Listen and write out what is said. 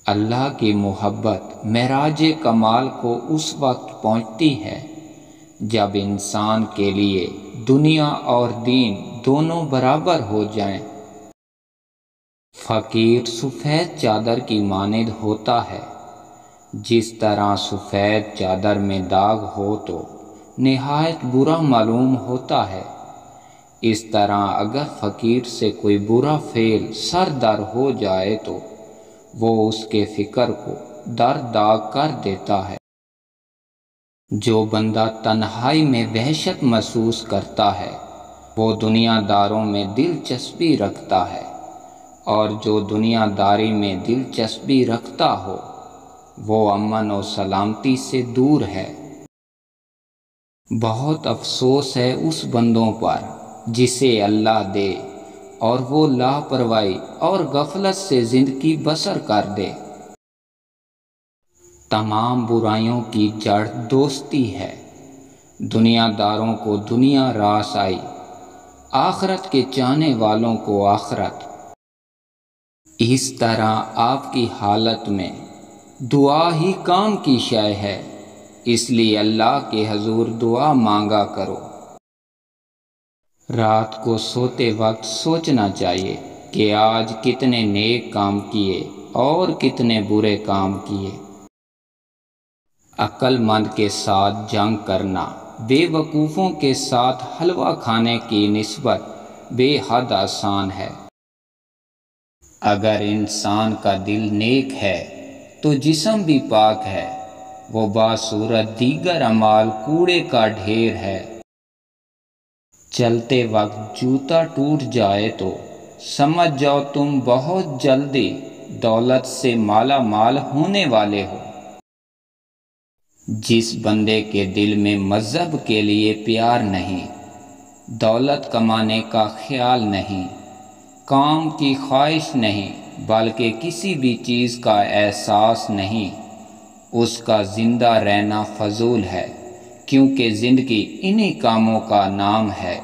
اللہ کی محبت معراج کمال کو اس وقت پہنچتی ہے جب انسان کے لیے دنیا اور دین دونوں برابر ہو جائیں۔ فقیر سفید چادر کی مانند ہوتا ہے، جس طرح سفید چادر میں داغ ہو تو نہایت برا معلوم ہوتا ہے، اس طرح اگر فقیر سے کوئی برا فعل سر در ہو جائے تو وہ اس کے فکر کو در داغ کر دیتا ہے۔ جو بندہ تنہائی میں وحشت محسوس کرتا ہے وہ دنیا داروں میں دلچسپی رکھتا ہے، اور جو دنیا داری میں دلچسپی رکھتا ہو وہ امن و سلامتی سے دور ہے۔ بہت افسوس ہے اس بندوں پر جسے اللہ دے اور وہ لاپرواہی اور غفلت سے زندگی بسر کر دے۔ تمام برائیوں کی جڑ دوستی ہے، دنیا داروں کو دنیا راس آئی، آخرت کے چاہنے والوں کو آخرت۔ اس طرح آپ کی حالت میں دعا ہی کام کی شے ہے، اس لیے اللہ کے حضور دعا مانگا کرو۔ رات کو سوتے وقت سوچنا چاہیے کہ آج کتنے نیک کام کیے اور کتنے برے کام کیے۔ عقل مند کے ساتھ جنگ کرنا بے وقوفوں کے ساتھ حلوہ کھانے کی نسبت بے حد آسان ہے۔ اگر انسان کا دل نیک ہے تو جسم بھی پاک ہے، وہ باصورت دیگر اعمال کوڑے کا ڈھیر ہے۔ چلتے وقت جوتا ٹوٹ جائے تو سمجھ جاؤ تم بہت جلدی دولت سے مالا مال ہونے والے ہو۔ جس بندے کے دل میں مذہب کے لیے پیار نہیں، دولت کمانے کا خیال نہیں، کام کی خواہش نہیں، بلکہ کسی بھی چیز کا احساس نہیں، اس کا زندہ رہنا فضول ہے، کیونکہ زندگی انہی کاموں کا نام ہے۔